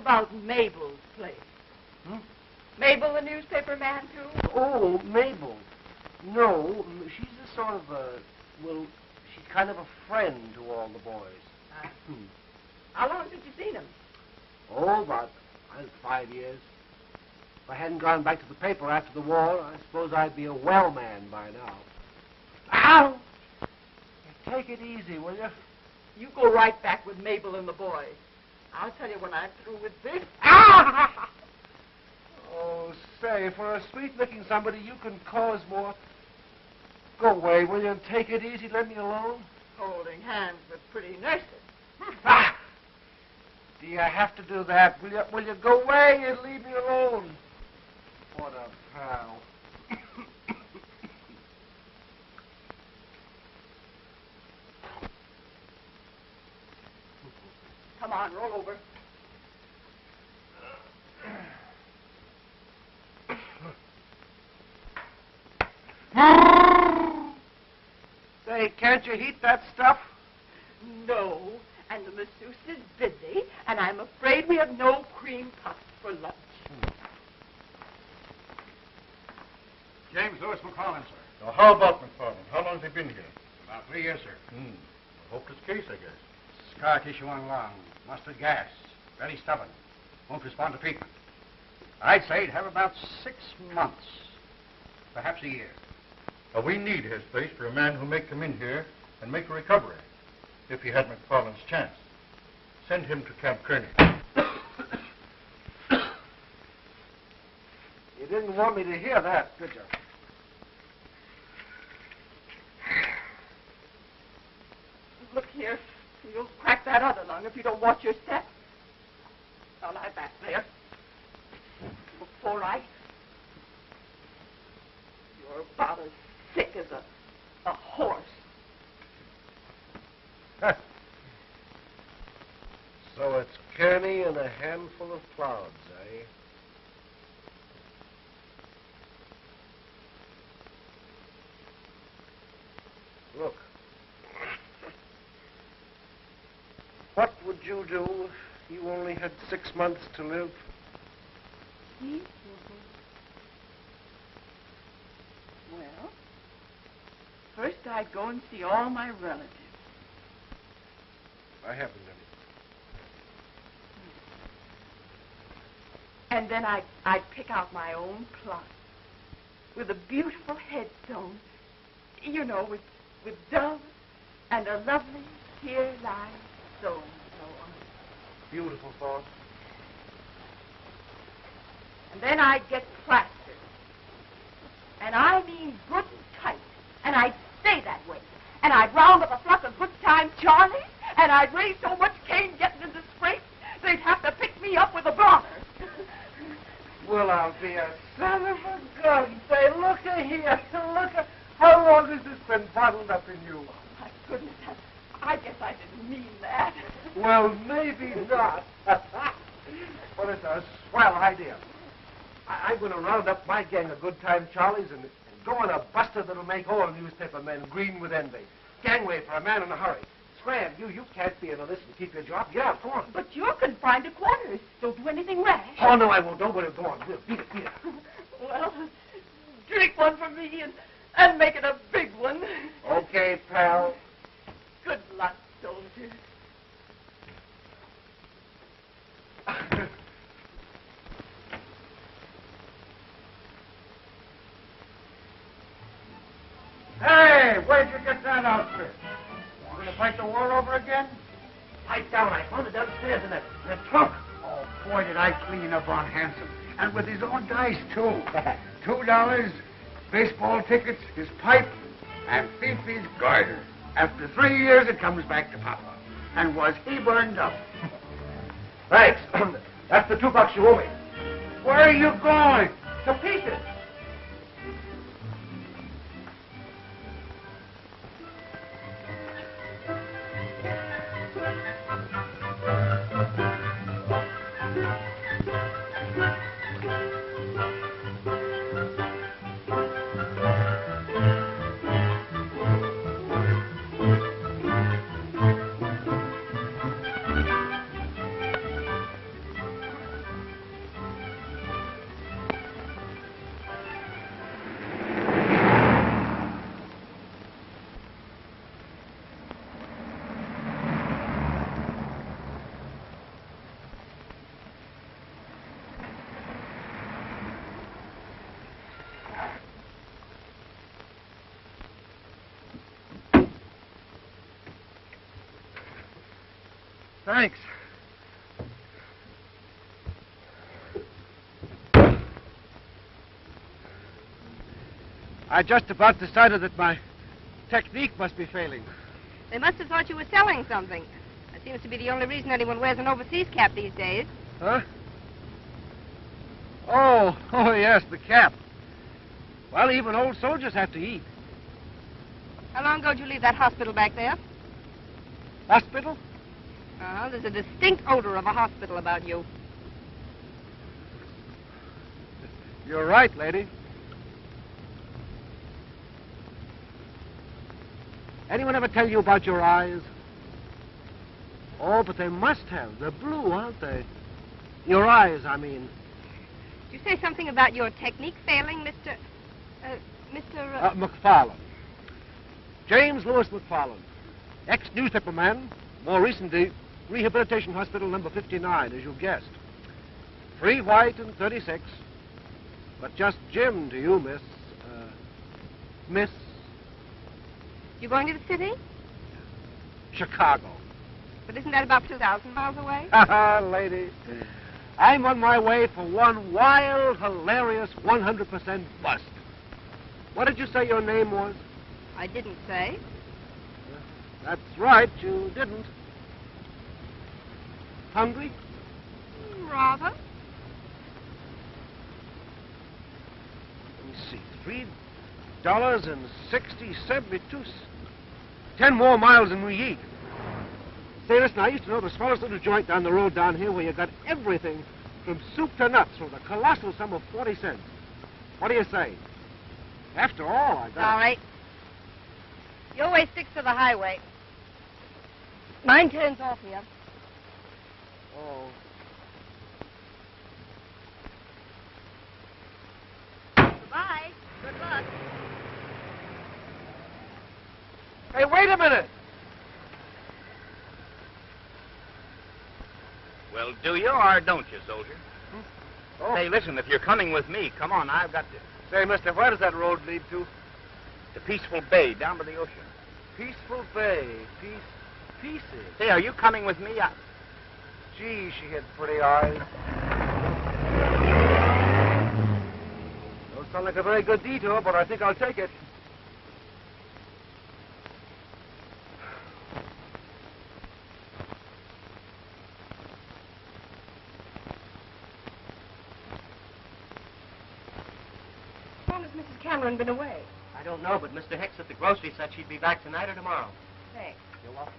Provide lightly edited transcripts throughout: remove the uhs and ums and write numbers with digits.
about Mabel's place? Hmm? Mabel, the newspaper man, too? Oh, Mabel. No, she's a sort of a, well, she's kind of a friend to all the boys. How long since you seen him? Oh, about 5 years. If I hadn't gone back to the paper after the war, I suppose I'd be a well man by now. Ow! Take it easy, will you? You go right back with Mabel and the boys. I'll tell you when I'm through with this. Ah! Oh, say, for a sweet-looking somebody, you can cause more. Go away, will you, and take it easy. Let me alone. Holding hands with pretty nurses. Ah! Do you have to do that? Will you go away and leave me alone? What a pal. Come on, roll over. Say, can't you heat that stuff? No, and the masseuse is busy, and I'm afraid we have no cream puffs for lunch. James Lewis McFarland, sir. Now, how about McFarland? How long has he been here? About 3 years, sir. A hopeless case, I guess. Scar tissue on lung, mustard gas, very stubborn, won't respond to treatment. I'd say he'd have about 6 months, perhaps a year. Now, we need his place for a man who may come in here and make a recovery, if he had McFarland's chance. Send him to Camp Kearney. You didn't want me to hear that, did you? Look here, you'll crack that other lung if you don't watch your step. Now lie back there. Look all right. You're about as sick as a horse. So it's Kearney and a handful of clouds, eh? Look. What would you do if you only had 6 months to live? Me? Well, first I'd go and see all my relatives. I haven't any. And then I'd pick out my own plot with a beautiful headstone, you know, with doves and a lovely here lies so and so on. Beautiful thought. And then I'd get plastered. And I mean good and tight. And I'd stay that way. And I'd round up a flock of good-time Charlies, and I'd raise so much cane getting into scrapes, they'd have to pick me up with a blotter. Well, I'll be a son of a gun. Say, here. How long has this been bottled up in you? Oh, my goodness. I guess I didn't mean that. Well, maybe not. But it's a swell idea. I'm going to round up my gang of good-time Charlies and go on a buster that'll make all newspaper men green with envy. Gangway for a man in a hurry. Scram, you can't be in a list and keep your job. Get out, go on. But you're confined to quarters. Don't do anything rash. Oh, no, I won't. Don't worry. Go on. Beat it. Well, drink one for me and make it a big one. Okay, pal. Good luck, soldier. Hey, where'd you get that outfit? You gonna fight the war over again? Pipe down. I found it downstairs in the trunk. Oh, boy, did I clean up on Hanson. And with his own dice, too. $2, baseball tickets, his pipe, and Fifi's garter. After 3 years, it comes back to Papa. And was he burned up? Thanks. That's the $2 you owe me. Where are you going? To pieces. Thanks. I just about decided that my technique must be failing. They must have thought you were selling something. That seems to be the only reason anyone wears an overseas cap these days. Huh? Oh, yes, the cap. Well, even old soldiers have to eat. How long ago did you leave that hospital back there? Hospital? There's a distinct odor of a hospital about you. You're right, lady. Anyone ever tell you about your eyes? Oh, but they must have. They're blue, aren't they? Your eyes, I mean. Did you say something about your technique failing, Mr. McFarland. James Lewis McFarland. Ex-newspaper man. More recently, Rehabilitation Hospital number 59, as you guessed. 3 white and 36. But just Jim to you, Miss... You going to the city? Chicago. But isn't that about 2,000 miles away? Lady, I'm on my way for one wild, hilarious, 100% bust. What did you say your name was? I didn't say. That's right, you didn't. Hungry? Rather. Let me see, $3.60, 10 more miles than we eat. Say, listen, I used to know the smallest little joint down the road down here where you got everything from soup to nuts for the colossal sum of 40 cents. What do you say? After all, I got... All right. Your way sticks to the highway. Mine turns off here. Oh. Goodbye. Good luck. Hey, wait a minute. Well, do you or don't you, soldier? Oh. Hey, listen, if you're coming with me, come on, I've got to... Say, mister, where does that road lead to? The Peaceful Bay, down by the ocean. Peaceful Bay. Pieces. Say, are you coming with me? Gee, she had pretty eyes. Don't sound like a very good detour, but I think I'll take it. How long has Mrs. Cameron been away? I don't know, but Mr. Hicks at the grocery said she'd be back tonight or tomorrow. Thanks. You're welcome.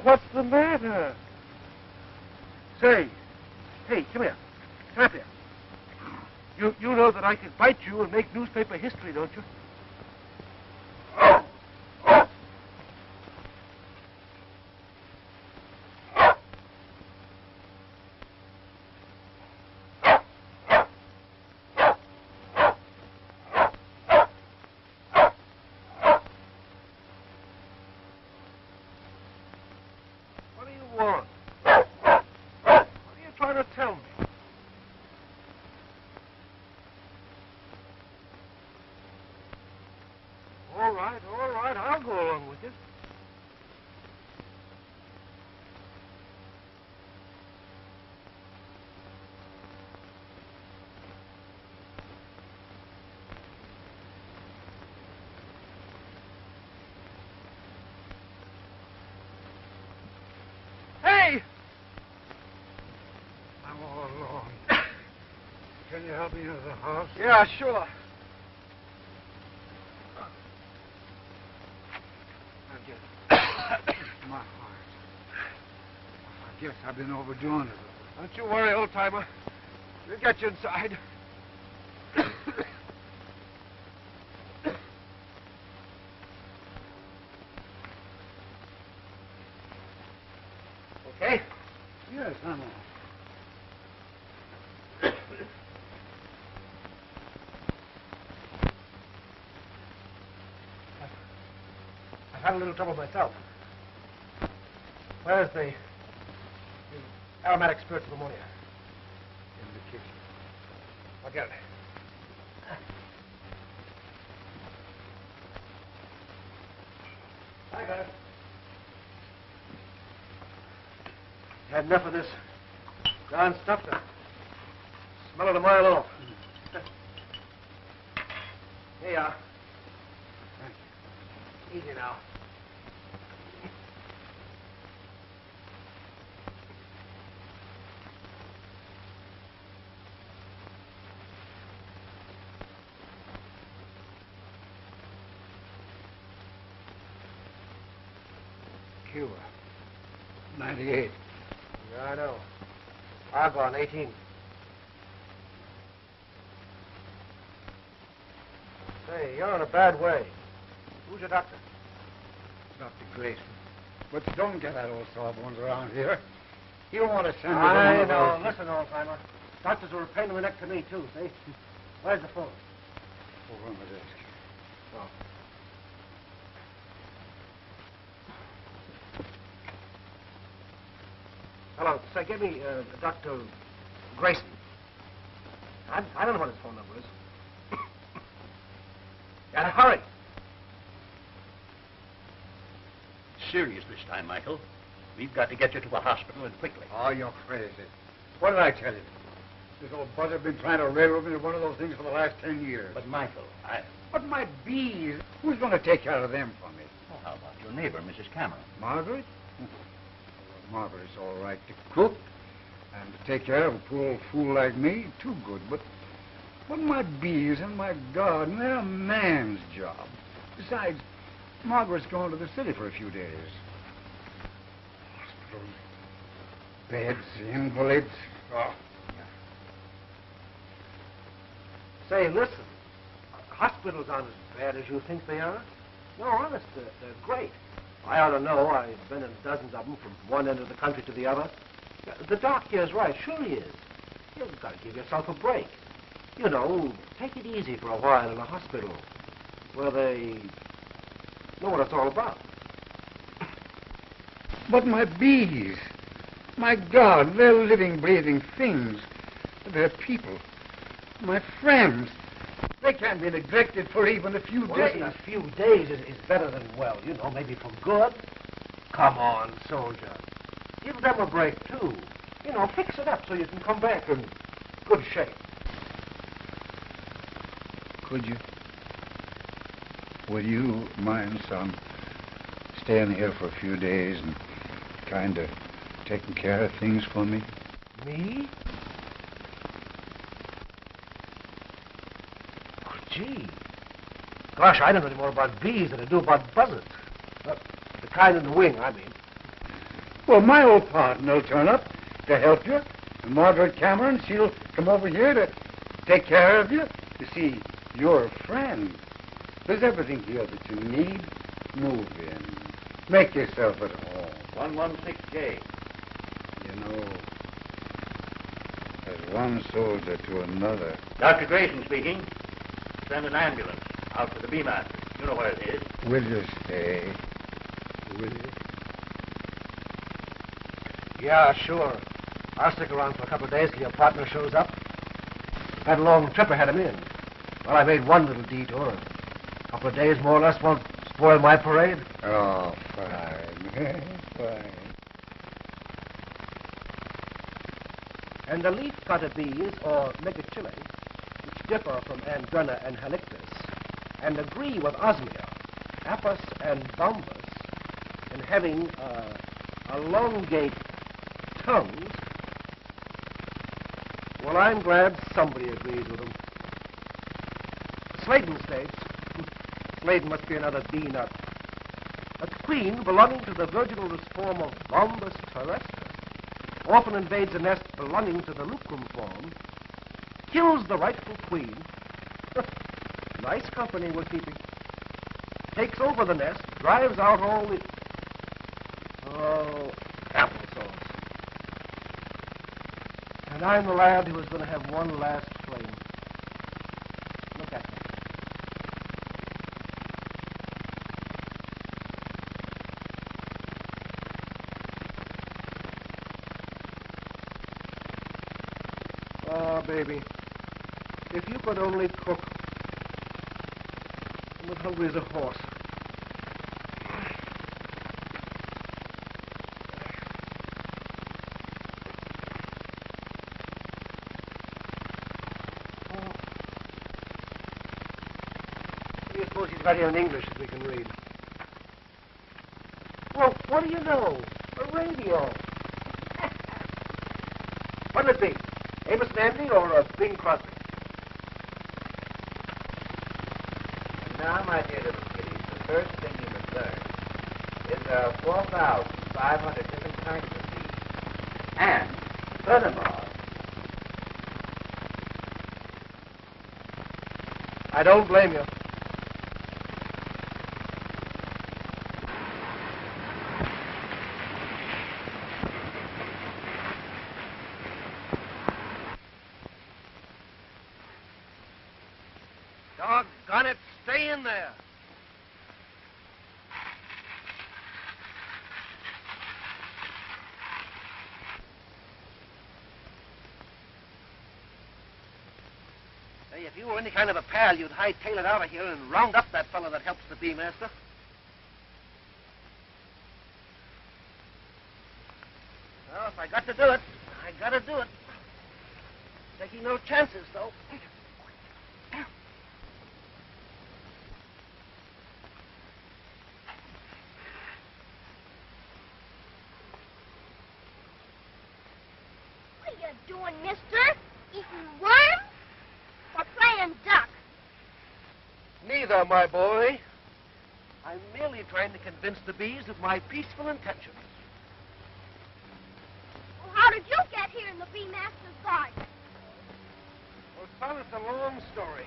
What's the matter? Say, hey, come here. Come up here. You know that I can bite you and make newspaper history, don't you? What do you want? What are you trying to tell me? All right, I'll go along with it. Hey! I'm all alone. Can you help me into the house? Yeah, sure. My heart. I guess I've been overdoing it. Don't you worry, old-timer. We'll get you inside. Okay? Yes, I'm all. I've had a little trouble myself. Where's the aromatic spirits of ammonia? In the kitchen. I'll get it. Hi, guys. Had enough of this darn stuff to smell it a mile off. Here you are. Easy now. Cuba. 98. Yeah, I know. Argonne, 18. Say, you're in a bad way. Who's your doctor? Dr. Grayson. But don't get that old sawbones around here. You don't want to send me to I one of know. those- Listen, old-timer. Doctors are a pain in the neck to me, too, see? Where's the phone? Over on the desk. Oh. Hello. Say, give me Dr. Grayson. I don't know what his phone number is. Gotta hurry. Serious this time, Michael. We've got to get you to a hospital and quickly. Oh, you're crazy. What did I tell you? This old buzzard's been trying to railroad me to one of those things for the last 10 years. But, Michael, But my bees, who's going to take care of them for me? Well, how about your neighbor, Mrs. Cameron? Margaret? Well, Margaret's all right to cook and to take care of a poor old fool like me, too good. But my bees and my garden, they're a man's job. Besides, Margaret's going to the city for a few days. Hospitals, beds, invalids. Oh, Say, listen. Hospitals aren't as bad as you think they are. No, honest, they're great. I ought to know. I've been in dozens of them from one end of the country to the other. The doc here's right. Sure he is. You've got to give yourself a break. You know, take it easy for a while in a hospital where they know what it's all about. But my bees, my God, they're living, breathing things. They're people, my friends. They can't be neglected for even a few Well, days. listen, a few days is better than well. You know, maybe for good. Come on, soldier. Give them a break, too. You know, fix it up so you can come back in good shape. Could you? Would you mind, son, staying here for a few days and kind of taking care of things for me? Me? Oh, gee. Gosh, I don't know any more about bees than I do about buzzards. The kind in the wing, I mean. Well, my old partner will turn up to help you. And Margaret Cameron, she'll come over here to take care of you. You see, you're a friend. There's everything here that you need. Move in. Make yourself at home. 116K. You know, as one soldier to another. Dr. Grayson speaking. Send an ambulance out to the B-master. You know where it is. Will you stay? Will you? Yeah, sure. I'll stick around for a couple of days till your partner shows up. Had a long trip ahead of me, and, well, I made one little detour. A couple of days, more or less, won't spoil my parade. Oh, fine. Fine. And the leaf-cutter bees, or megachile, which differ from Andrena and Halictus, and agree with Osmia, Apis, and Bombus in having elongate tongues, well, I'm glad somebody agrees with them. Sladen states, Sladen must be another bee nut, a queen belonging to the virginal form of Bombus terrestre often invades a nest belonging to the lucrum form, kills the rightful queen, nice company we're keeping, takes over the nest, drives out all the, applesauce. And I'm the lad who was going to have one last flame. Look at me. Oh, baby, if you could only cook. I'm as hungry as a horse. I suppose he's got here in English that we can read. Well, what do you know? A radio. What'll it be? Amos and Andy or Bing Crosby? And now, my dear little kiddies, the first thing you must learn is there are 4,500 different kinds of bees. And, furthermore, I don't blame you. Doggone it, stay in there. Hey, if you were any kind of a pal, you'd hightail it out of here and round up that fellow that helps the bee master. Well, if I got to do it, I gotta do it. Taking no chances, though. What are you doing, mister? Eating worms? Or playing duck? Neither, my boy. I'm merely trying to convince the bees of my peaceful intentions. Well, how did you get here in the bee master's garden? Well, son, it's a long story.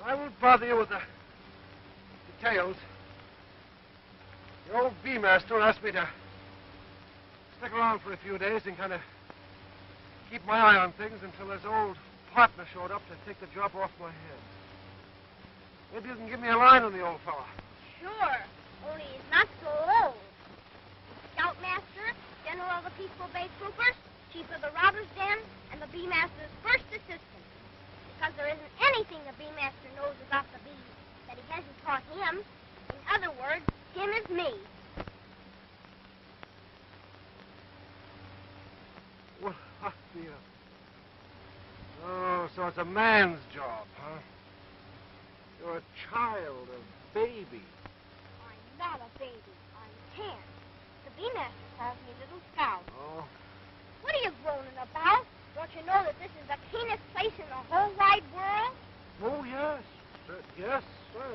I won't bother you with the details. The old bee master asked me to stick around for a few days and kind of keep my eye on things until his old partner showed up to take the job off my hands. Maybe you can give me a line on the old fella. Sure, only he's not so old. Scoutmaster, General of the Peaceful Bay Troopers, Chief of the Robbers' Den, and the bee master's first assistant. Because there isn't anything the bee master knows about the bees that he hasn't taught him. In other words, him is me. Well, dear. Oh, so it's a man's job, huh? You're a child, a baby. I'm not a baby. I'm 10. The bee master calls me Little Scout. Oh, What are you groaning about? Don't you know that this is the cleanest place in the whole wide world? oh yes. Yes, sir.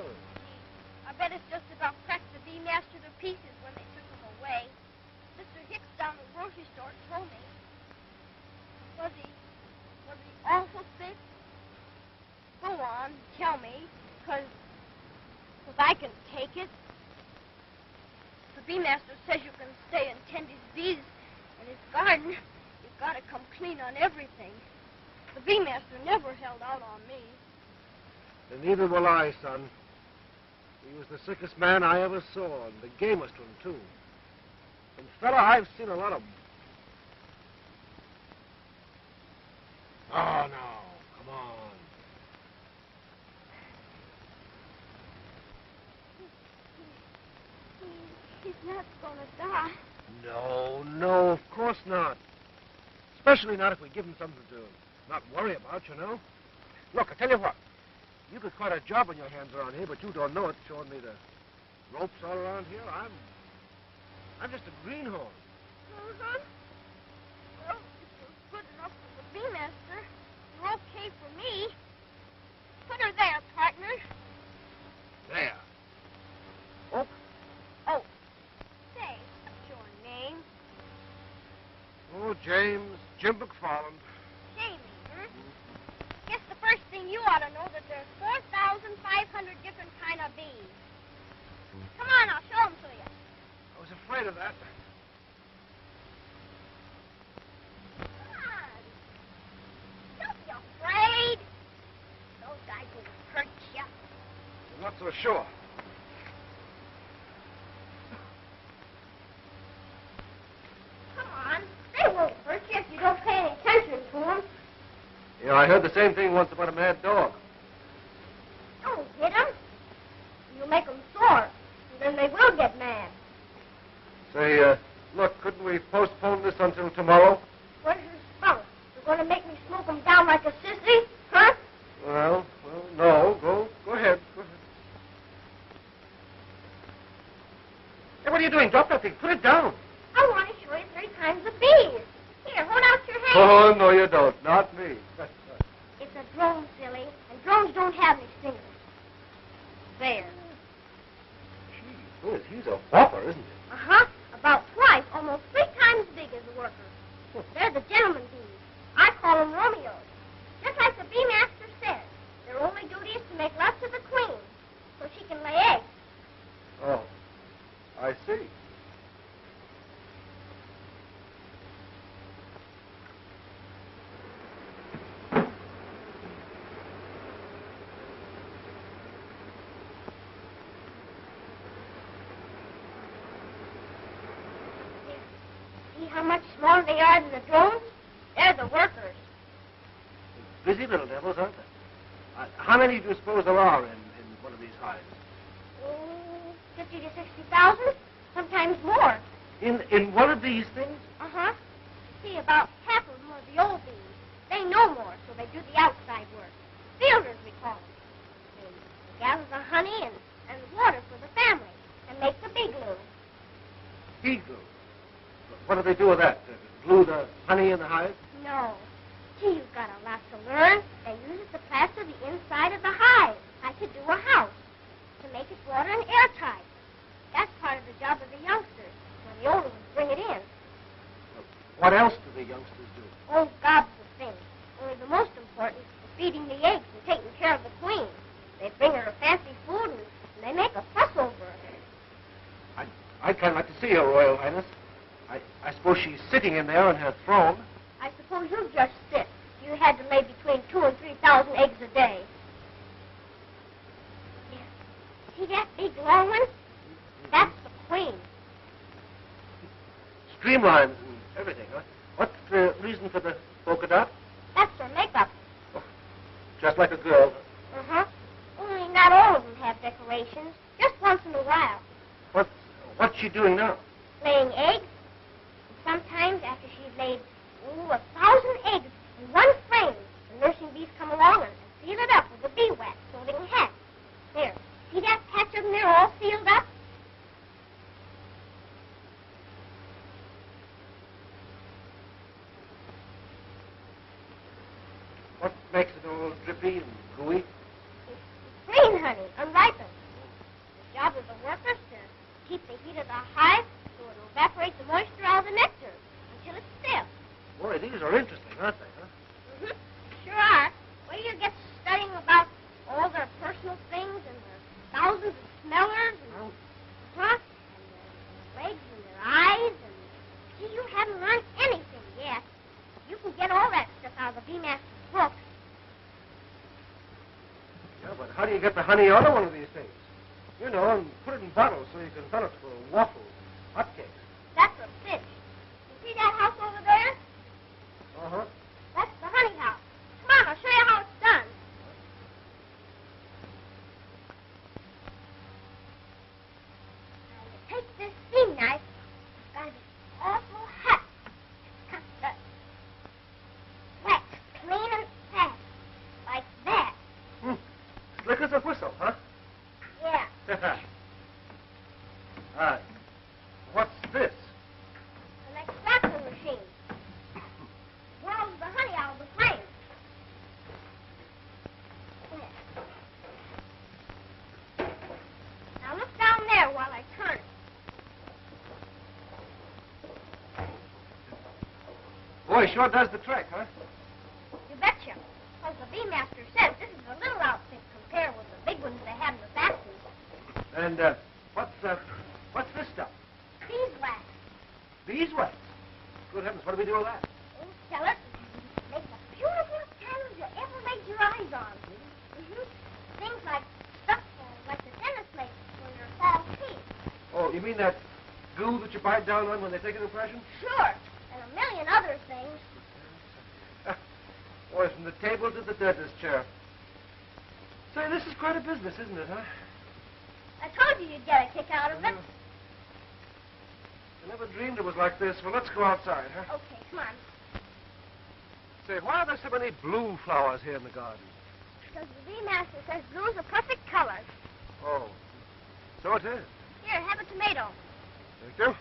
I bet it's just about cracked the bee master to pieces when they took him away. Mr. Hicks down the grocery store told me. Was he awful sick? Go on, tell me, because I can take it. The bee master says you can stay and tend his bees in his garden. You've got to come clean on everything. The bee master never held out on me. And neither will I, son. He was the sickest man I ever saw, and the gamest one, too. And, fella, I've seen a lot of them. Oh, no. Come on. He's not going to die. No, of course not. Especially not if we give him something to not worry about, you know. Look, I tell you what. You got quite a job on your hands around here, but you don't know it, showing me the ropes all around here. I'm just a greenhorn. Uh-huh. Well, if you're good enough for the bee master, you're okay for me. Put her there, partner. There. Oh. Oh. Say, what's your name? Oh, James. Jim McFarland. Jamie, huh? Guess the first thing you ought to know that there's 4,500 different kind of bees. Come on, I'll show them to you. I was afraid of that. Come on. Don't be afraid. Those guys will hurt you. I'm not so sure. Come on. They won't hurt you if you don't pay any attention to them. Yeah, I heard the same thing once about a mad dog. Don't hit them. You'll make them sore, and then they will get mad. Say, look, couldn't we postpone this until tomorrow? Where's your spunk? You're going to make me smoke them down like a sissy? Huh? Well, no. Go ahead. Hey, what are you doing? Drop that thing. Put it down. I want to show you 3 kinds of bees. Here, hold out your hand. Oh, no, you don't. Not me. It's a drone, silly, and drones don't have any stingers. There. Gee whiz, he's a whopper, isn't he? Uh-huh. About twice, almost 3 times as big as the workers. They're the gentleman bees. I call them Romeos. Just like the bee master says, their only duty is to make love to the queen so she can lay eggs. Oh, I see. See how much smaller they are than the drones? They're the workers. Busy little devils, aren't they? How many do you suppose there are in one of these hives? 50 to 60,000, sometimes more. In one of these things? Uh-huh. See, about half of them are the old bees. They know more, so they do the outside work. Fielders, we call them. They gather the honey and the water for the family and make the bee glue. Bee glue. What do they do with that? Glue the honey in the hive? No. Gee, you've got a lot to learn. They use it to plaster the inside of the hive, like to do a house, to make it water and airtight. That's part of the job of the youngsters, when the older ones bring it in. What else do the youngsters do? Oh, gobs of things. Only the most important is feeding the eggs and taking care of the queen. They bring her a fancy food and they make a fuss over her. I'd kind of like to see her, Royal Highness. I suppose she's sitting in there on her throne. I suppose you'd just sit. You had to lay between 2,000 and 3,000 eggs a day. Yeah. See that big long one? That's the queen. Streamlines and everything, huh? What's the reason for the polka dot? That's her makeup. Oh, just like a girl. Uh-huh. Only not all of them have decorations. Just once in a while. What's she doing now? Laying eggs. And sometimes after she's laid 1,000 eggs in one frame, the nursing bees come along and seal it up with a bee wax so they can hatch. There. See that patch of them there all sealed up? What makes it all drippy and gooey? It's green honey, unripened. The job of the workers to keep the heat of the hive so it'll evaporate the moisture out of the nectar until it's stiff. Boy, these are interesting, aren't they, huh? Mm-hmm. Sure are. Where do you get studying about all their personal things and their thousands of smellers and and their legs and their eyes and gee, you haven't learned anything yet. You can get all that stuff out of the bee master's books. Yeah, but how do you get the honey out of one of these things? You know, and put it in bottles so you can sell it for waffles, hotcakes. That's what Boy, sure does the trick, huh? You betcha. Because the B-Master says this is a little outfit compared with the big ones they have in the factory. And, what's this stuff? Beeswax. Beeswax? Good heavens, what do we do with that? Oh, sell it. Make the beautifulest candles you ever laid your eyes on. Mm-hmm. Things like stuff like the tennis makes for your fall tea. Oh, you mean that goo that you bite down on when they take an impression? Sure. And a million other things. Boy, from the table to the dentist chair. Say, this is quite a business, isn't it, huh? I told you you'd get a kick out of it. I never dreamed it was like this. Well, let's go outside, huh? Okay, come on. Say, why are there so many blue flowers here in the garden? Because the B-Master says blue's a perfect color. Oh, so it is. Here, have a tomato. Thank you.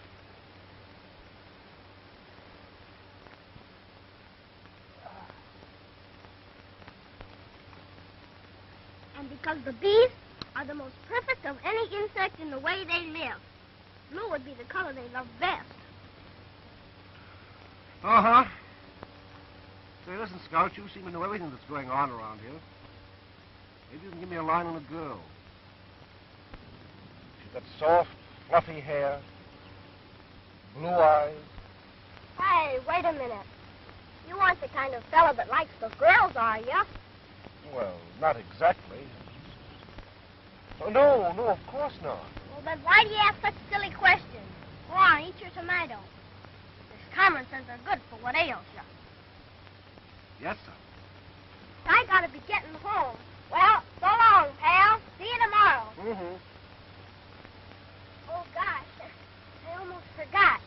And because the bees are the most perfect of any insect in the way they live. Blue would be the color they love best. Uh-huh. Say, listen, Scout, you seem to know everything that's going on around here. Maybe you can give me a line on the girl. She's got soft, fluffy hair, blue eyes. Hey, wait a minute. You aren't the kind of fella that likes the girls, are you? Well, not exactly. Oh, no, of course not. Well, then why do you ask such silly questions? Go on, eat your tomato. This common sense are good for what ails you. Yes, sir. I gotta be getting home. Well, so long, pal. See you tomorrow. Mm-hmm. Oh, gosh. I almost forgot.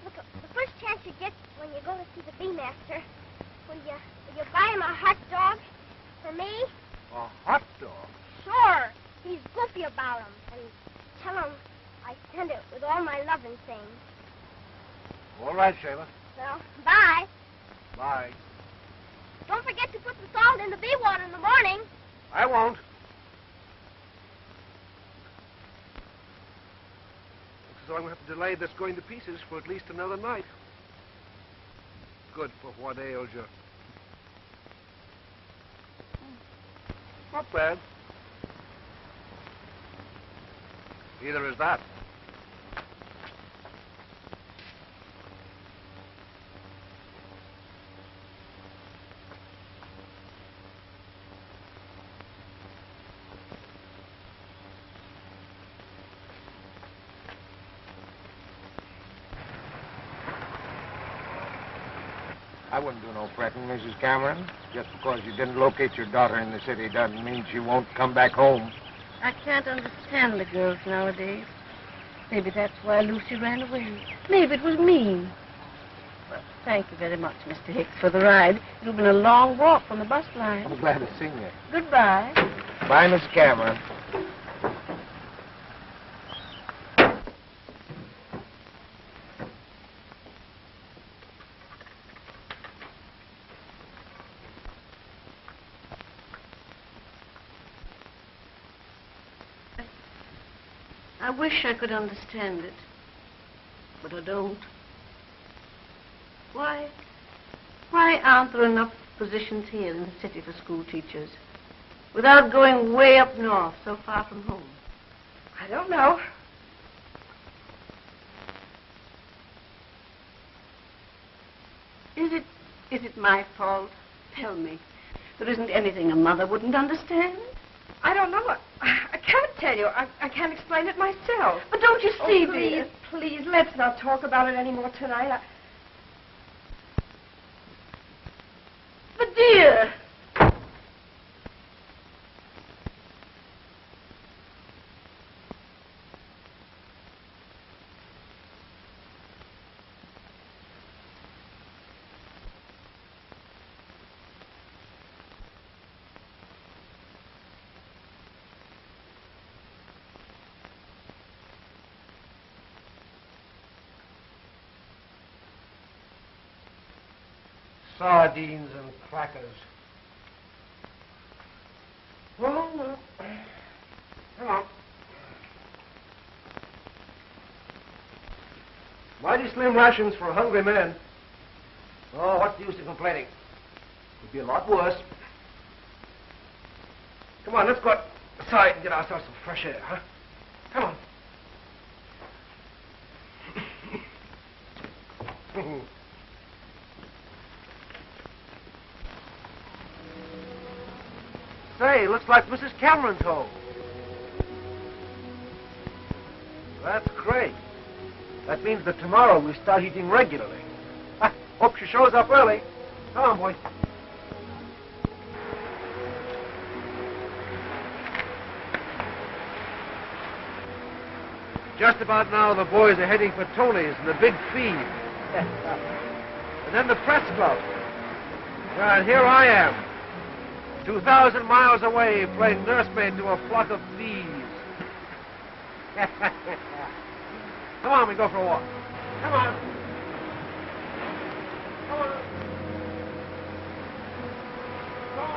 Look, the first chance you get when you go to see the B-Master, will you buy him a hot dog for me? A hot dog? Sure. He's goofy about him. And tell him I sent it with all my loving things. All right, Shayla. Well, bye. Bye. Don't forget to put the salt in the bee water in the morning. I won't. Looks as though I'm going to have to delay this going to pieces for at least another night. Good for what ails you. Not bad. Either is that. I wouldn't do no fretting, Mrs. Cameron. Just because you didn't locate your daughter in the city doesn't mean she won't come back home. I can't understand the girls nowadays. Maybe that's why Lucy ran away. Maybe it was mean. Well, thank you very much, Mr. Hicks, for the ride. It'll been a long walk from the bus line. I'm glad to see you. Goodbye. Bye, Miss Cameron. I wish I could understand it, but I don't. Why aren't there enough positions here in the city for school teachers without going way up north, so far from home? I don't know. Is it my fault? Tell me. There isn't anything a mother wouldn't understand? I don't know. I can't tell you. I can't explain it myself. But don't you see, please, please, let's not talk about it anymore tonight. But, dear... Sardines and crackers. Well, no. Come on. Mighty slim rations for a hungry man. Oh, what's the use of complaining? Could be a lot worse. Come on, let's go outside and get ourselves some fresh air, huh? Come on. Say, looks like Mrs. Cameron's home. That's great. That means that tomorrow we start eating regularly. Hope she shows up early. Come on, boy. Just about now, the boys are heading for Tony's and the big feed. And then the press club. And here I am, 2,000 miles away, playing nursemaid to a flock of bees. Come on, we go for a walk. Come on. Come on. Come on.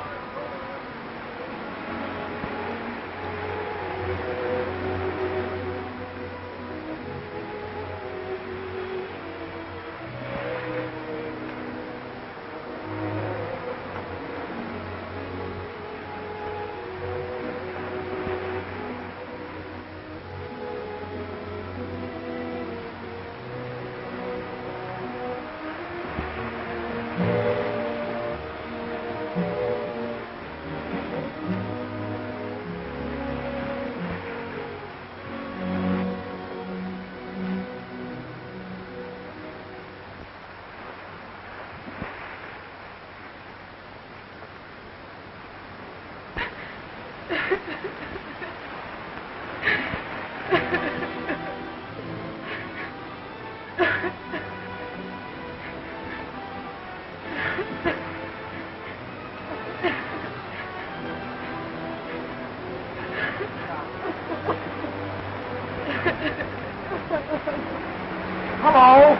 Hello?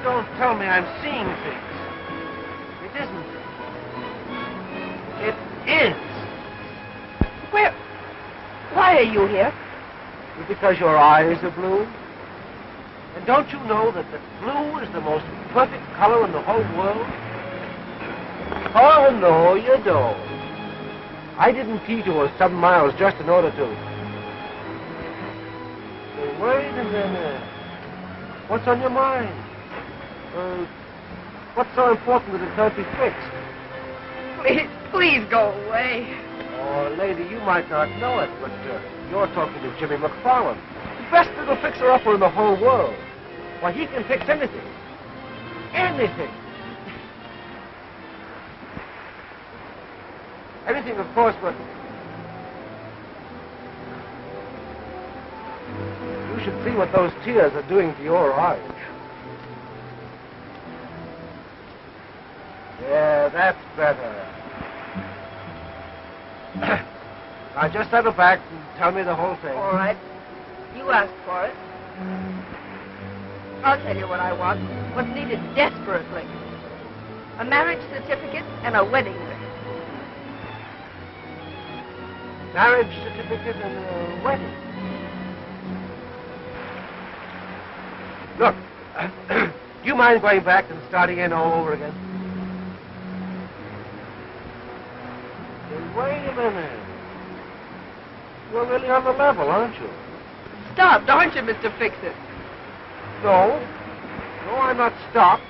Don't tell me I'm seeing things. It isn't. It is. Why are you here? Because your eyes are blue. And don't you know that the blue is the most perfect color in the whole world? Oh, no, you don't. I didn't key to her 7 miles just in order to... Wait a minute. What's on your mind? What's so important that it can't be fixed? Please go away. Oh, lady, you might not know it, but you're talking to Jimmy McFarland, the best little fixer-upper in the whole world. Why, he can fix anything. Anything. Anything, of course, but... You should see what those tears are doing to your eyes. Yeah, that's better. Now, just settle back and tell me the whole thing. All right. You asked for it. I'll tell you what I want. What's needed desperately. A marriage certificate and a wedding ring. Marriage certificate and a wedding. Look, do you mind going back and starting in all over again? Wait a minute. You're really on the level, aren't you? Stopped, aren't you, Mr. Fix-It? No. No, I'm not stopped.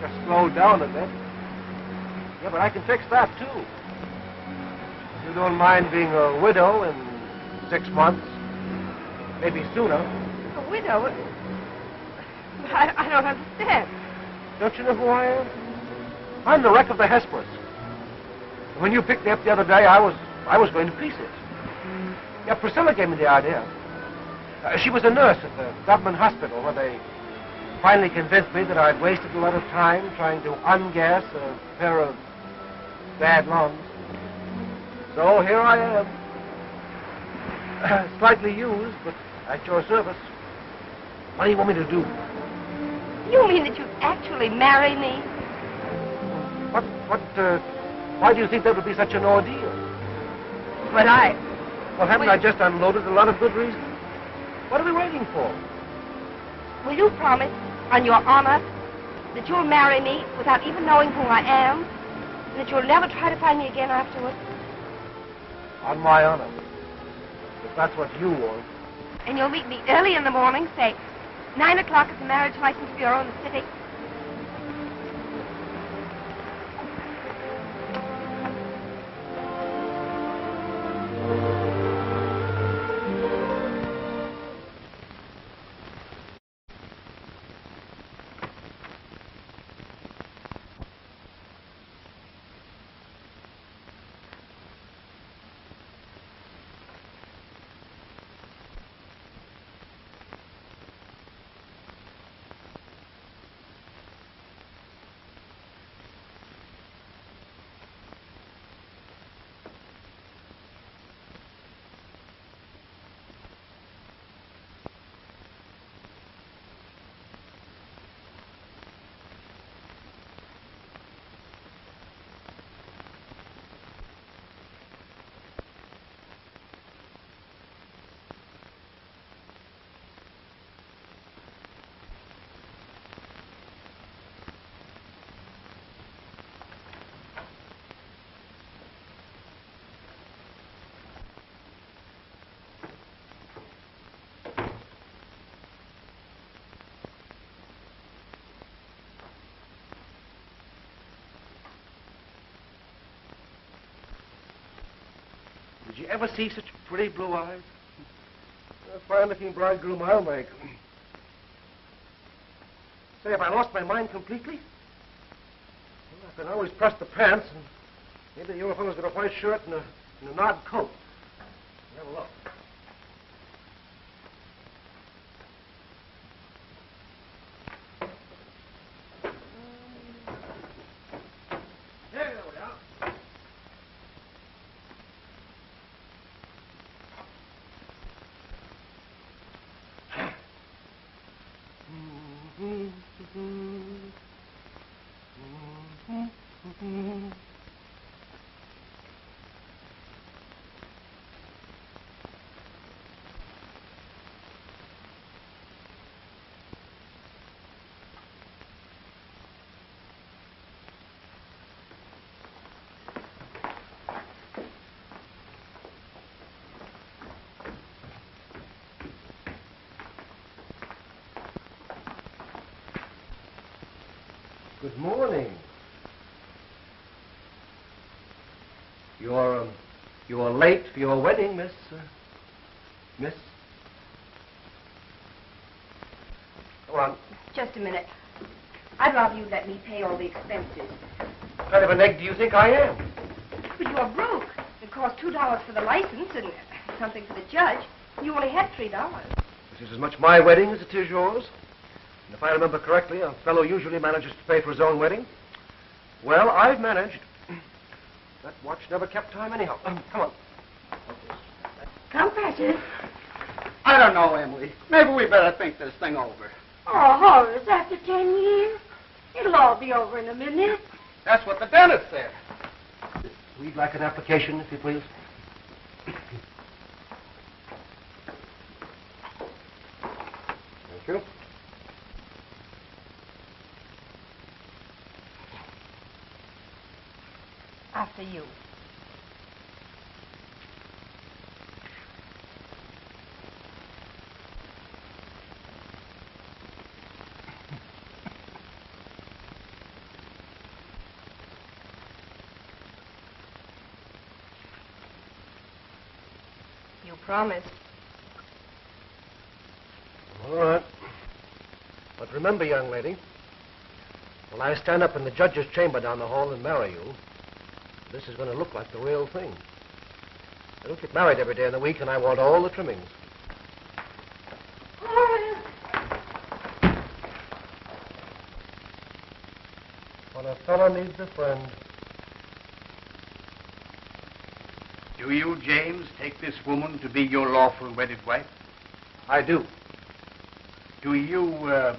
Just slowed down a bit. Yeah, but I can fix that, too. You don't mind being a widow in 6 months? Maybe sooner. A widow? I don't understand. Don't you know who I am? I'm the wreck of the Hesperus. When you picked me up the other day, I was going to pieces. Yeah, Priscilla gave me the idea. She was a nurse at the government hospital where they finally convinced me that I'd wasted a lot of time trying to ungas a pair of bad lungs. So here I am. Slightly used, but at your service. What do you want me to do? You mean that you'd actually marry me? Why do you think that would be such an ordeal? But Well, haven't I just unloaded a lot of good reasons? What are we waiting for? Will you promise On your honor that you'll marry me without even knowing who I am, and that you'll never try to find me again afterwards? On my honor. If that's what you want. And you'll meet me early in the morning, say 9 o'clock at the Marriage License Bureau in the city. Did you ever see such pretty blue eyes? A fine-looking bridegroom I'll make. Say, have I lost my mind completely? Well, I can always press the pants, and maybe the old fellow's got a white shirt and an odd coat. Have a look. There we are. Good morning. You're late for your wedding, Miss. Come on. Just a minute. I'd rather you let me pay all the expenses. What kind of an egg do you think I am? But you're broke. It cost $2 for the license and something for the judge. You only had $3. This is as much my wedding as it is yours. And if I remember correctly, a fellow usually manages to pay for his own wedding. Well, I've managed. That watch never kept time anyhow. Come on. Come, Patches. I don't know, Emily. Maybe we better think this thing over. Oh, Horace, after 10 years? It'll all be over in a minute. That's what the dentist said. We'd like an application, if you please. Thank you. After you. You promised. All right. But remember, young lady, when I stand up in the judge's chamber down the hall and marry you, this is going to look like the real thing. I don't get married every day of the week, and I want all the trimmings. Horace! When a fellow needs a friend. Do you, James, take this woman to be your lawful wedded wife? I do. Do you,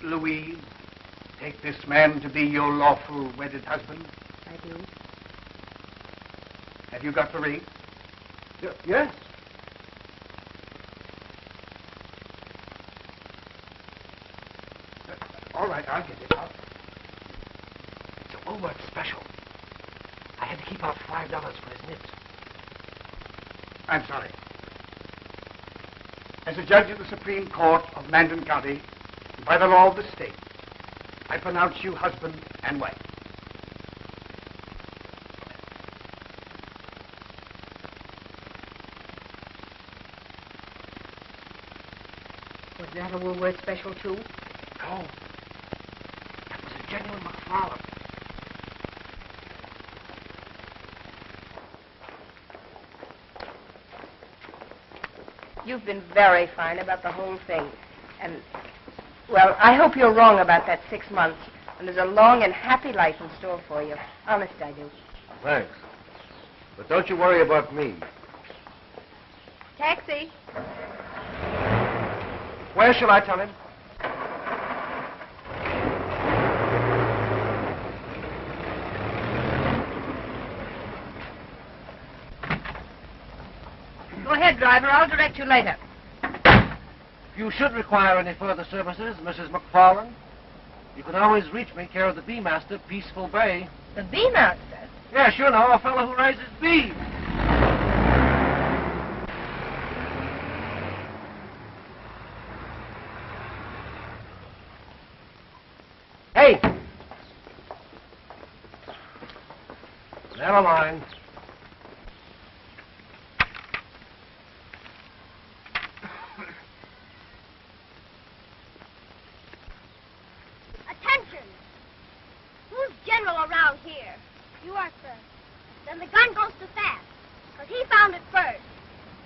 Louise, take this man to be your lawful wedded husband? I do. Have you got the ring? Yes. All right, I'll get it out. It's a Woolworth special. I had to keep out $5 for his nibs. I'm sorry. As a judge of the Supreme Court of Mandan County, by the law of the state, I pronounce you husband and wife. Was that a Woolworth special, too? No. That was a genuine McFarland. You've been very fine about the whole thing. And, well, I hope you're wrong about that 6 months. And there's a long and happy life in store for you. Honest, I do. Thanks. But don't you worry about me. Taxi. Where shall I tell him? Go ahead, driver. I'll direct you later. If you should require any further services, Mrs. McFarland, you can always reach me care of the Bee Master, Peaceful Bay. The Bee Master? Yes, you know, a fellow who raises bees. Hey! Never mind. Attention! Who's general around here? You are, sir. Then the gun goes too fast, because he found it first.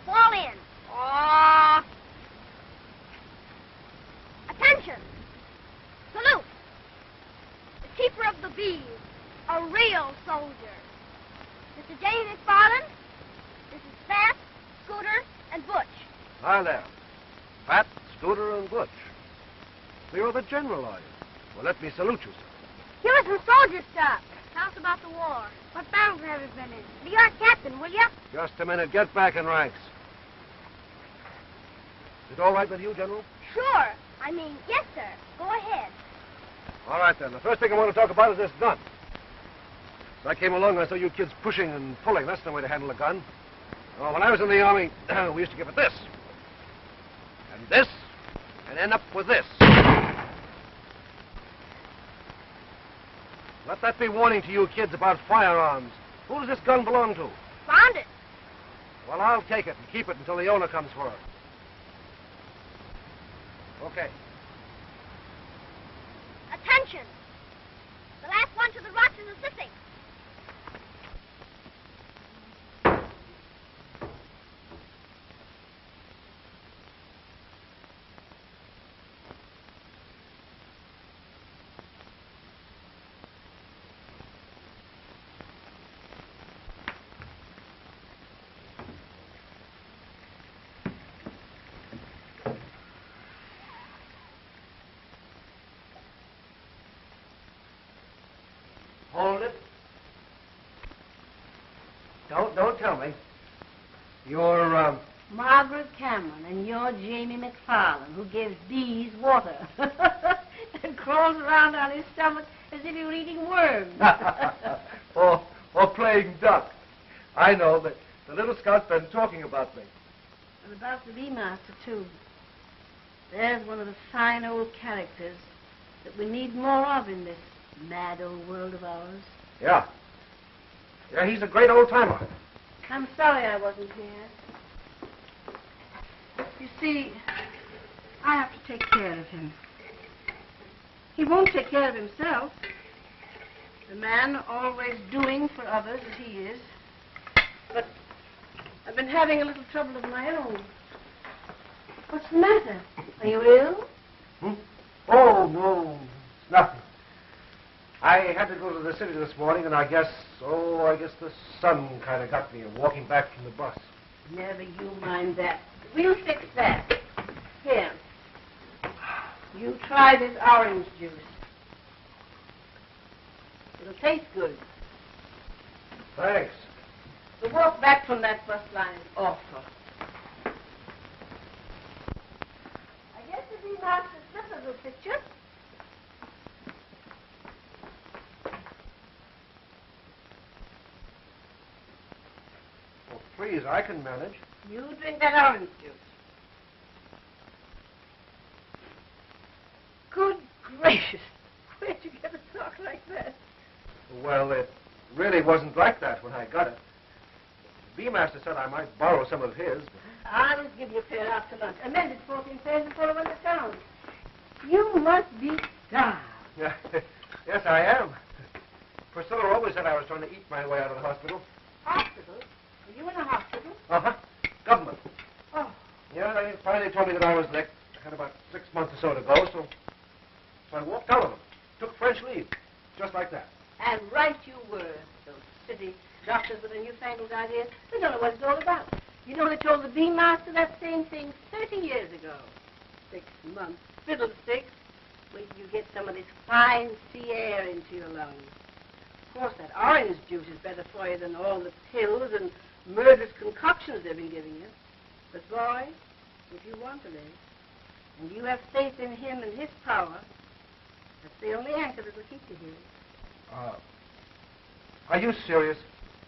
Fall in. Oh! Attention! Salute! The keeper of the bees, a real soldier. Mr. James McFarland, this is Fat, Scooter, and Butch. Hi there. Pat, Scooter, and Butch. So you're the general, are you? Well, let me salute you, sir. Give us some soldier stuff. Tell us about the war. What battles have you been in? Be our captain, will you? Just a minute. Get back in ranks. Is it all right with you, General? Sure. I mean, yes, sir. Go ahead. All right, then. The first thing I want to talk about is this gun. As I came along, I saw you kids pushing and pulling. That's the way to handle a gun. Oh, when I was in the Army, we used to give it this. And this. And end up with this. Let that be warning to you kids about firearms. Who does this gun belong to? Found it. Well, I'll take it and keep it until the owner comes for it. Okay. Attention! The last one to the rocks is assisting. Hold it. Don't tell me. You're, Margaret Cameron, and you're Jamie McFarland, who gives bees water and crawls around on his stomach as if he were eating worms. or playing duck. I know that the little scout's been talking about me. And about the bee master, too. There's one of the fine old characters that we need more of in this mad old world of ours. Yeah. Yeah, he's a great old timer. I'm sorry I wasn't here. You see, I have to take care of him. He won't take care of himself. The man always doing for others as he is. But I've been having a little trouble of my own. What's the matter? Are you ill? Oh, no. It's nothing. I had to go to the city this morning, and I guess the sun kind of got me walking back from the bus. Never you mind that. We'll fix that. Here. You try this orange juice. It'll taste good. Thanks. The walk back from that bus line is awful. I guess the bee master's slippers will fit you. please. I can manage. You drink that orange juice. Good gracious. Where'd you get a talk like that? Well, it really wasn't like that when I got it. The B-master said I might borrow some of his. I'll just give you a pair after lunch. Amended 14 pairs before I went to town. You must be starved. Yeah, yes, I am. Priscilla always said I was trying to eat my way out of the hospital. Hospital? Are you in a hospital? Uh-huh. Government. Oh. Yeah, they finally told me that I was next. I had about 6 months or so to go, so I walked out of them. Took French leave. Just like that. And right you were. Those city doctors with their newfangled ideas. They don't know what it's all about. You know, they told the B-master that same thing 30 years ago. 6 months. Fiddlesticks. Wait till you get some of this fine sea air into your lungs. Of course, that orange juice is better for you than all the pills and murderous concoctions they've been giving you. But, boy, if you want to live, and you have faith in him and his power, that's the only anchor that will keep you here. Are you serious?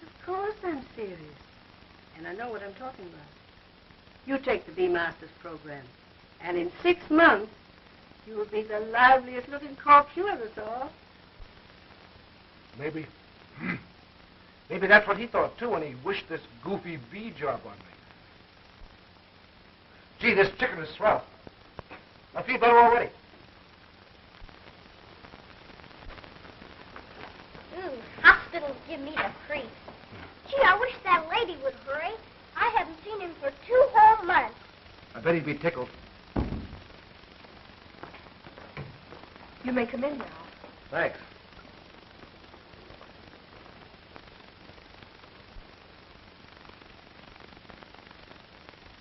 Of course I'm serious. And I know what I'm talking about. You take the B-Master's program, and in 6 months, you will be the liveliest looking corpse you ever saw. Maybe that's what he thought, too, when he wished this goofy bee job on me. Gee, this chicken is swell. I feel better already. Hospitals give me the creeps. Gee, I wish that lady would hurry. I haven't seen him for 2 whole months. I bet he'd be tickled. You may come in now. Thanks.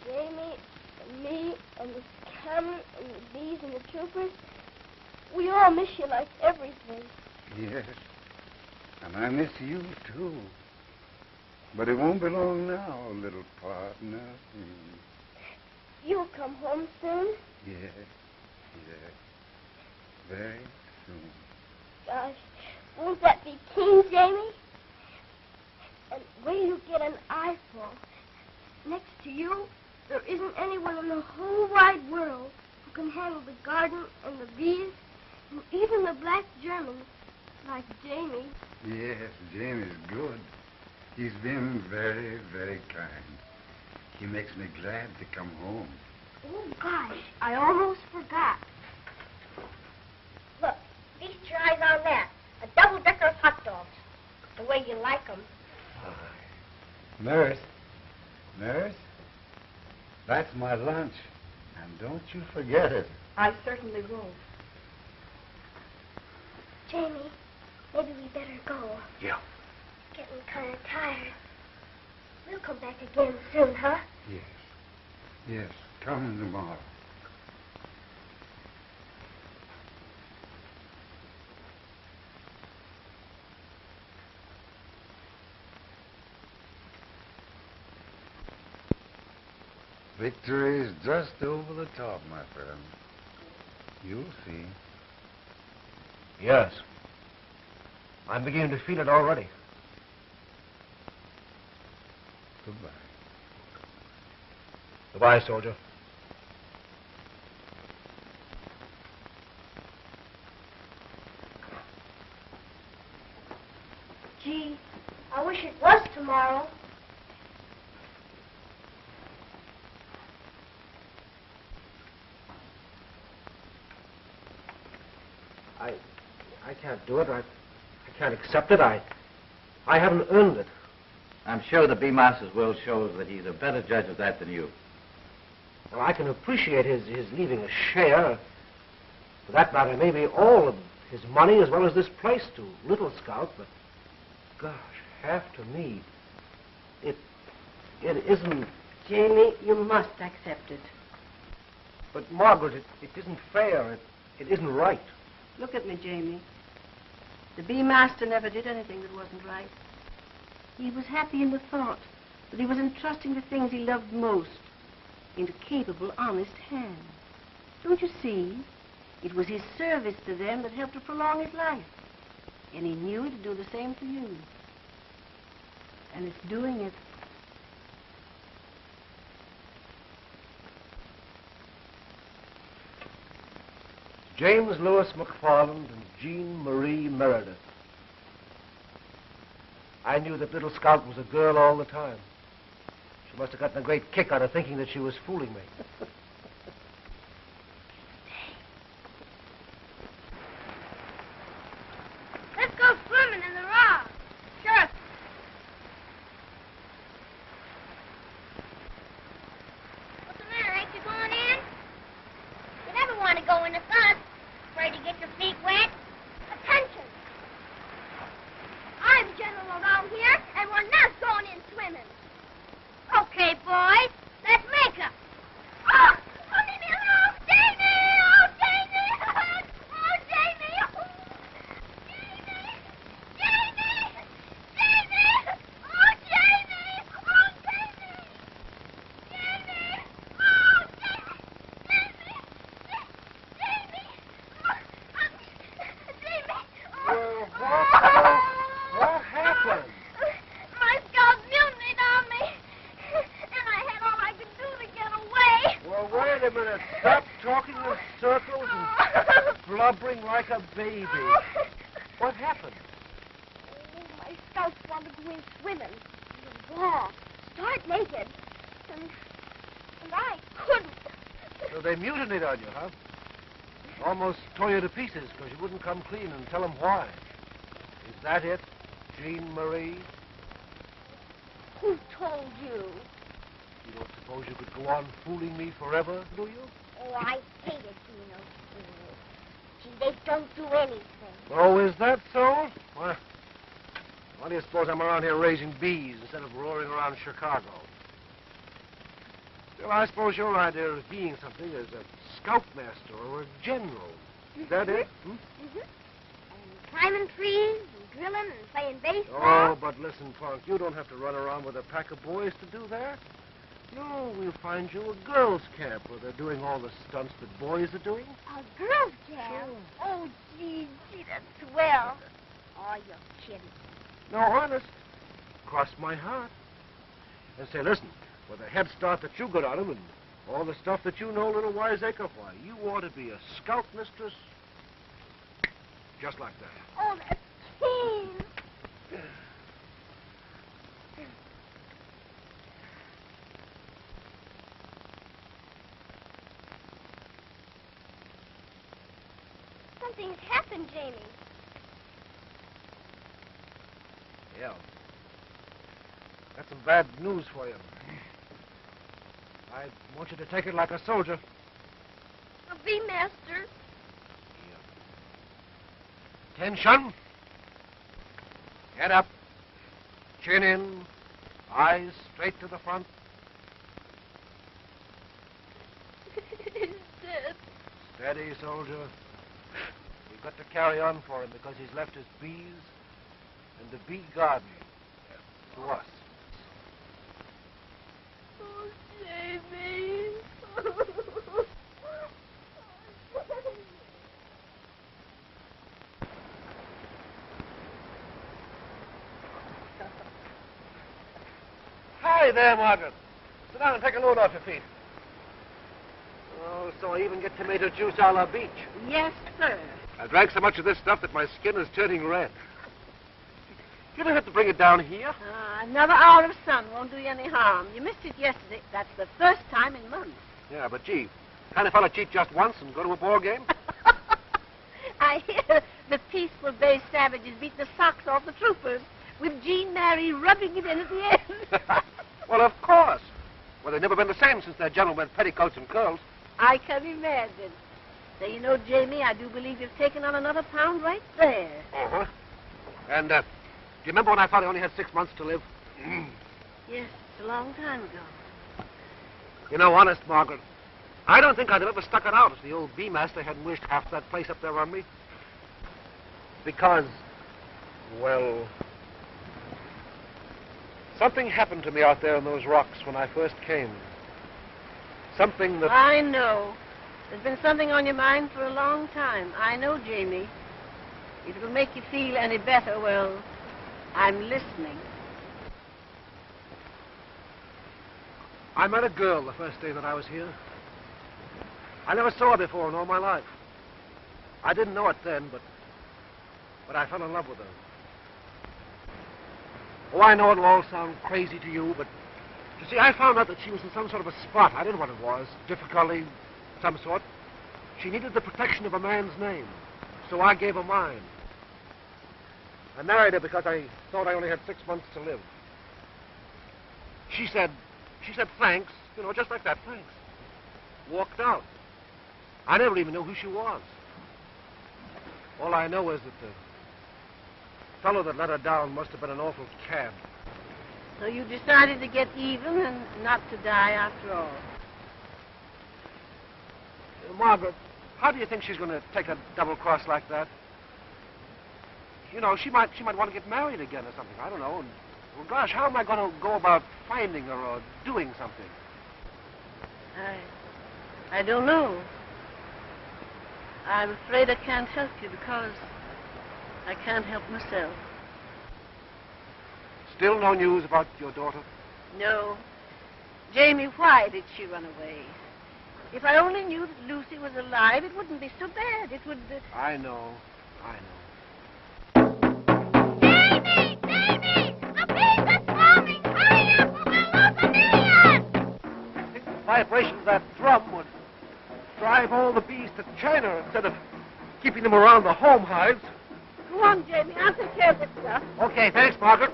Jamie and me and the scanner and the bees and the troopers, we all miss you like everything. Yes. And I miss you, too. But it won't be long now, little partner. You'll come home soon? Yes. Very soon. Gosh, won't that be keen, Jamie? And when you get an eyeful, next to you, there isn't anyone in the whole wide world who can handle the garden and the bees and even the black Germans like Jamie. Yes, Jamie's good. He's been very, very kind. He makes me glad to come home. Oh, gosh, I almost forgot. Look, feast your eyes on that. A double-decker of hot dogs. The way you like them. Nurse, that's my lunch. And don't you forget it. I certainly won't. Jamie, maybe we better go. Yeah. Getting kind of tired. We'll come back again soon, huh? Yes, come tomorrow. Victory's just over the top, my friend. You'll see. Yes. I'm beginning to feel it already. Goodbye. Goodbye, soldier. Gee, I wish it was tomorrow. I can't do it. I can't accept it. I haven't earned it. I'm sure the B-Master's will shows that he's a better judge of that than you. Well, I can appreciate his leaving a share. For that matter, maybe all of his money as well as this place to Little Scout, but gosh, half to me. It isn't. Jamie, you must accept it. But Margaret, it isn't fair. It isn't right. Look at me, Jamie. The B-Master never did anything that wasn't right. He was happy in the thought that he was entrusting the things he loved most into capable, honest hands. Don't you see? It was his service to them that helped to prolong his life. And he knew it'd do the same for you. And it's doing it. James Lewis McFarland and Jean Marie Meredith. I knew that little Scout was a girl all the time. She must have gotten a great kick out of thinking that she was fooling me. Let's go swimming in the rock. Sure. What's the matter? Ain't you going in? You never want to go in the sun. Afraid to get your feet wet. Attention. I'm general around here, and we're not going in swimming. Okay, boys. Let's make up. Oh, leave me alone. Jamie! Oh, Jamie! Oh, Jamie! Oh, Jamie! Jamie! Jamie! Oh, Jamie! Oh, Jamie! Jamie! Oh, Jamie! Jamie! Jamie! Well, what happened? My scout mutinied on me, and I had all I could do to get away. Well, wait a minute. Stop talking in circles and blubbering like a baby. What happened? Oh, my scouts wanted to go in swimming. In the law. Start naked. And I couldn't. So they mutinied on you, huh? Almost tore you to pieces because you wouldn't come clean and tell them why. Is that it, Jean Marie? Who told you? You don't suppose you could go on fooling me forever, do you? Oh, I hate it, Gino. Gee, they don't do anything. Oh, is that so? Well, why do you suppose I'm around here raising bees instead of roaring around Chicago? Still, I suppose your idea of being something is a scoutmaster or a general. Is that it? Hmm? Mm-hmm. And climbing trees and drilling and playing baseball. Oh, but listen, Punk, you don't have to run around with a pack of boys to do that. No, we'll find you a girls' camp where they're doing all the stunts that boys are doing. A girls' camp? Sure. Oh, gee, that's swell. Oh, you're kidding. No, honest. Cross my heart. And say, listen, with the head start that you got on him and all the stuff that you know, little wiseacre, why, you ought to be a scout mistress just like that. Oh, that's keen. Something's happened, Jamie. Yeah. That's some bad news for you. I want you to take it like a soldier. A bee master. Attention. Head up. Chin in. Eyes straight to the front. He's dead. Steady, soldier. We've got to carry on for him because he's left his bees and the bee garden to us. Oh, Jamie. Hi there, Margaret. Sit down and take a load off your feet. Oh, so I even get tomato juice a la beach. Yes, sir. I drank so much of this stuff that my skin is turning red. You don't have to bring it down here. Another hour of sun won't do you any harm. You missed it yesterday. That's the first time in months. Yeah, but gee, kind of fella cheat just once and go to a ball game? I hear the peaceful Bay savages beat the socks off the troopers with Jean Mary rubbing it in at the end. Well, of course. Well, they've never been the same since their general went petticoats and curls. I can imagine. So, you know, Jamie, I do believe you've taken on another pound right there. Uh-huh. And, do you remember when I thought I only had 6 months to live? Yes, it's a long time ago. You know, honest, Margaret, I don't think I'd have ever stuck it out if the old bee master hadn't wished half that place up there on me. Because, well, something happened to me out there in those rocks when I first came. Something that... I know. There's been something on your mind for a long time. I know, Jamie. If it'll make you feel any better, well, I'm listening. I met a girl the first day that I was here. I never saw her before in all my life. I didn't know it then, but I fell in love with her. Oh, I know it'll all sound crazy to you, but you see, I found out that she was in some sort of a spot. I didn't know what it was. Difficulty, some sort. She needed the protection of a man's name, so I gave her mine. I married her because I thought I only had 6 months to live. She said thanks, just like that, thanks. Walked out. I never even knew who she was. All I know is that the fellow that let her down must have been an awful cad. So you decided to get even and not to die after all. Margaret, how do you think she's going to take a double cross like that? She might want to get married again or something. I don't know. And, well, gosh, how am I going to go about finding her or doing something? I don't know. I'm afraid I can't help you because I can't help myself. Still no news about your daughter? No. Jamie, why did she run away? If I only knew that Lucy was alive, it wouldn't be so bad. It would... I know. Jamie! Jamie! A beast is swarming! Hurry up or we'll lose a million! I think the vibration of that drum would drive all the bees to China instead of keeping them around the home hives. Go on, Jamie. I'll take care of this stuff. Okay, thanks, Margaret.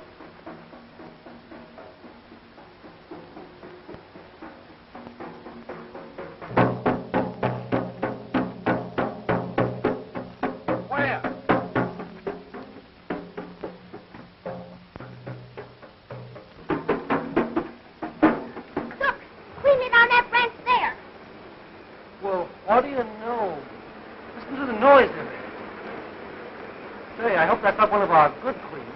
What do you know? Listen to the noise in there. Say, I hope that's not one of our good queens.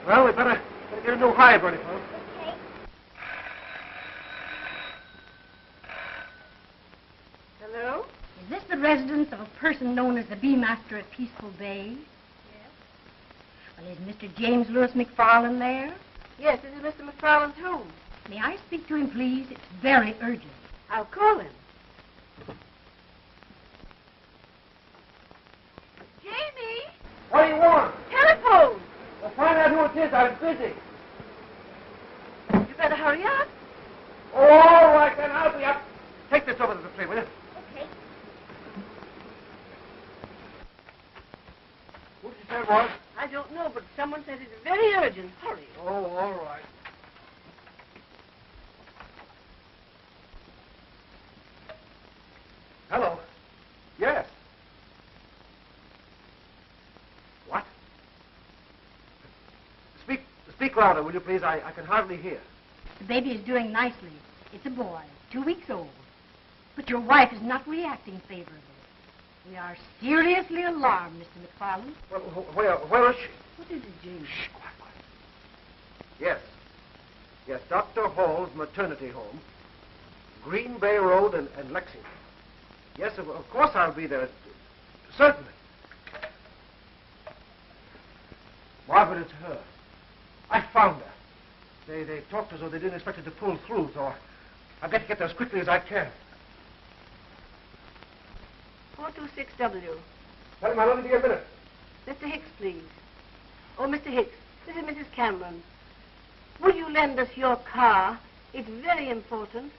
Well, we better get a new hive ready for them. Okay. Hello? Is this the residence of a person known as the Bee Master at Peaceful Bay? Yes. Well, is Mr. James Lewis McFarlane there? Yes, this is Mr. McFarlane's home. May I speak to him, please? It's very urgent. I'll call him. Jamie! What do you want? Telephone! Well, find out who it is. I'm busy. You better hurry up. Oh, all right, then. I'll be up. Take this over to the tree, will you? Okay. Who did you say it was? I don't know, but someone said it's very urgent. Hurry. Oh, all right. Hello. Yes. What? Speak louder, will you please? I can hardly hear. The baby is doing nicely. It's a boy, 2 weeks old. But your wife is not reacting favorably. We are seriously alarmed, Mr. McFarlane. Well, where is she? What is it, James? Shh, quiet. Yes. Yes, Dr. Hall's maternity home. Green Bay Road and Lexington. Yes, of course I'll be there. Certainly. Margaret, it's her. I found her. They talked as though they didn't expect it to pull through, so I've got to get there as quickly as I can. 426W. Tell him I'll only be a minute. Mr. Hicks, please. Oh, Mr. Hicks, this is Mrs. Cameron. Will you lend us your car? It's very important.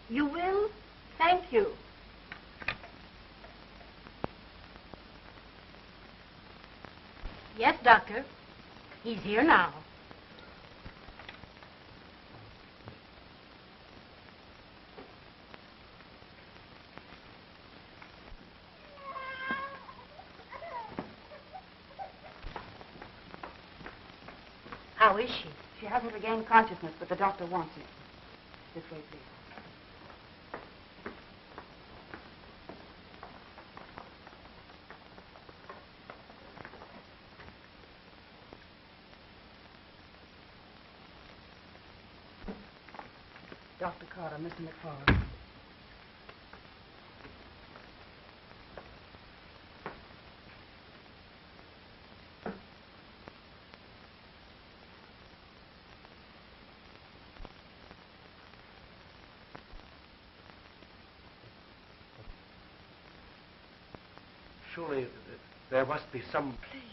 You will? Thank you. Yes, Doctor. He's here now. How is she? She hasn't regained consciousness, but the doctor wants it. This way, please. Dr. Carter, Mr. McFarlane. surely there must be some... Please.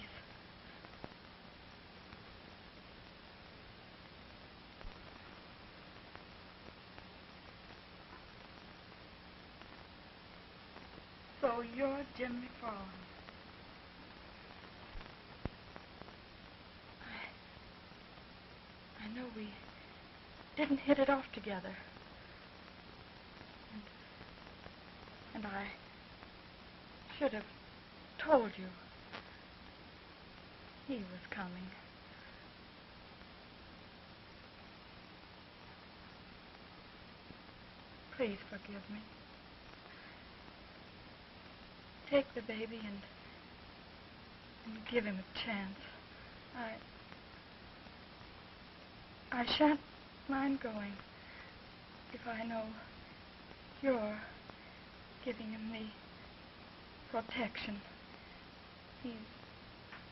So you're Jim McFarland. I know we didn't hit it off together. And I should have told you he was coming. Please forgive me. Take the baby and give him a chance. I shan't mind going if I know you're giving him the protection he's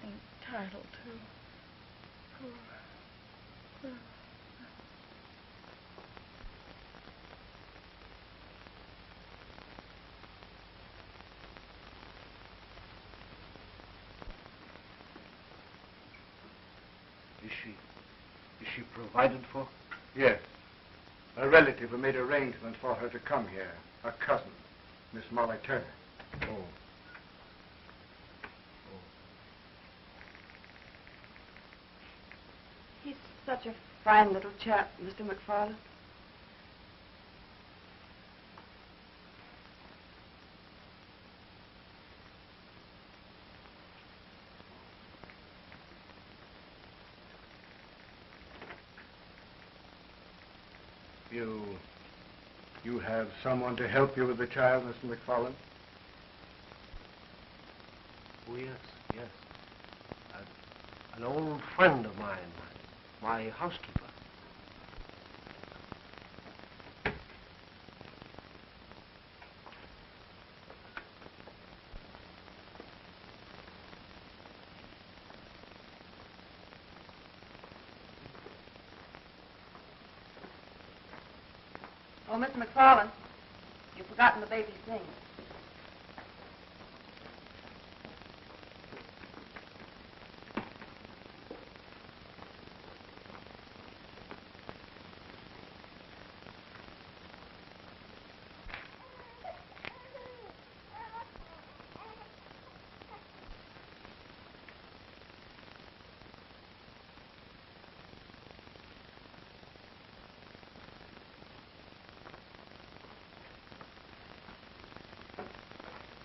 entitled to. Is she provided for? Yes. A relative who made arrangements for her to come here. A cousin, Miss Molly Turner. Oh. He's such a fine little chap, Mr. McFarland. You have someone to help you with the child, Mr. McFarland? Oh, yes. An old friend of mine, my housekeeper. Oh, Mr. McFarland, you've forgotten the baby's name.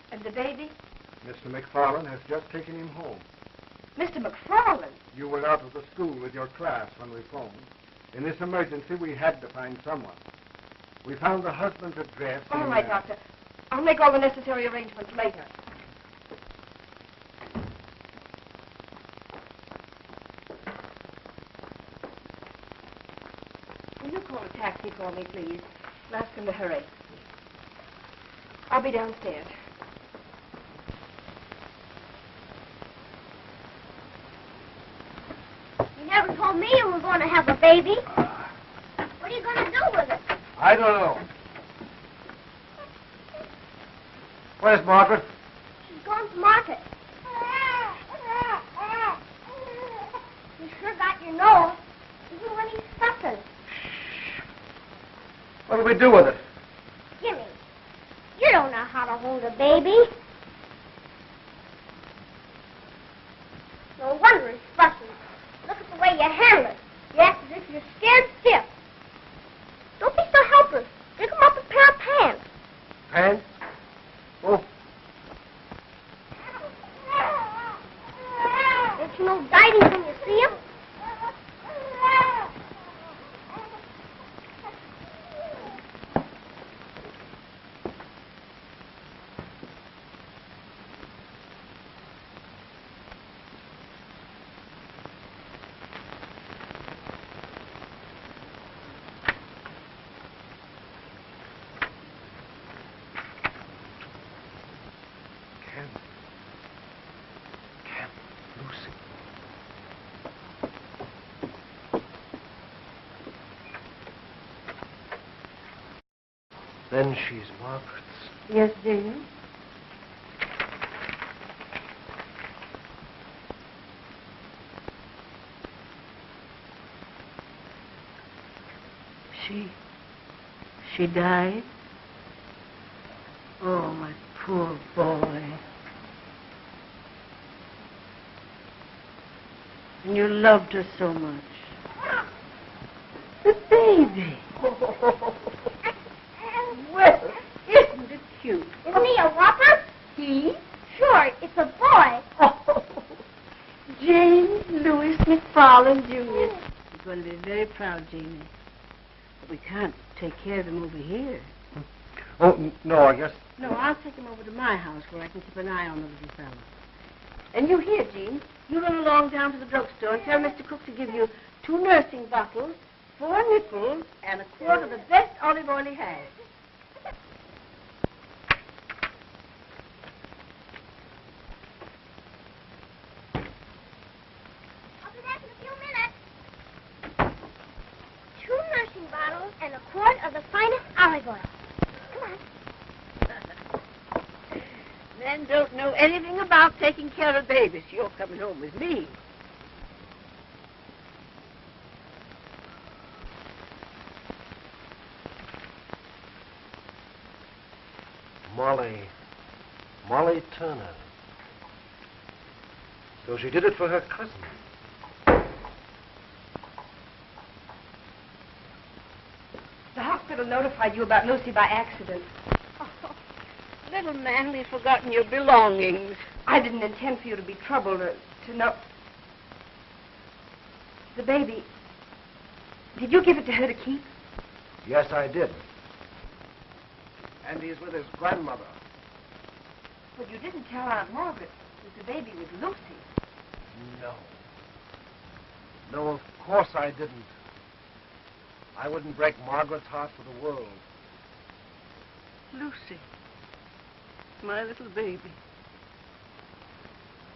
And the baby? Mr. McFarland has just taken him home. Mr. McFarland? You were out of the school with your class when we phoned. In this emergency, we had to find someone. We found the husband's address. All right, Doctor. I'll make all the necessary arrangements later. Will you call a taxi for me, please? And ask him to hurry. I'll be downstairs. You never told me you were going to have a baby. What are you going to do with it? I don't know. Where's Margaret? She's going to market. You sure got your nose. Even when he's sucking. What do we do with it? Jimmy, you don't know how to hold a baby. No wonder it's fussy. Look at the way you handle it. You act as if you're scared stiff. Don't be so helpless. Pick him up a pair of pants. Pants? Oh. Don't you know guiding when you see him? Lucy. Then she's Margaret's. Yes, Jane. She died? Oh, my poor boy. And you loved her so much. The baby. Well, isn't it cute? Isn't he a whopper? He? Sure, it's a boy. Oh, James Louis McFarland, Jr. He's going to be very proud, Jamie. But we can't take care of him over here. Oh, no, I guess. No, I'll take him over to my house where I can keep an eye on the little fellow. And you here, Jean. You run along down to the drugstore and tell Mr. Cook to give you 2 nursing bottles, 4 nickels, and a quart of the best olive oil he has. I'll be back in a few minutes. 2 nursing bottles and a quart of the finest olive oil. Come on. Men don't know anything about taking care of babies. You're coming home with me. Molly Turner. So she did it for her cousin. The hospital notified you about Lucy by accident. Oh, little man, we've forgotten your belongings. I didn't intend for you to be troubled or to know. The baby, did you give it to her to keep? Yes, I did. And he's with his grandmother. But you didn't tell Aunt Margaret that the baby was Lucy. No. No, of course I didn't. I wouldn't break Margaret's heart for the world. Lucy. My little baby.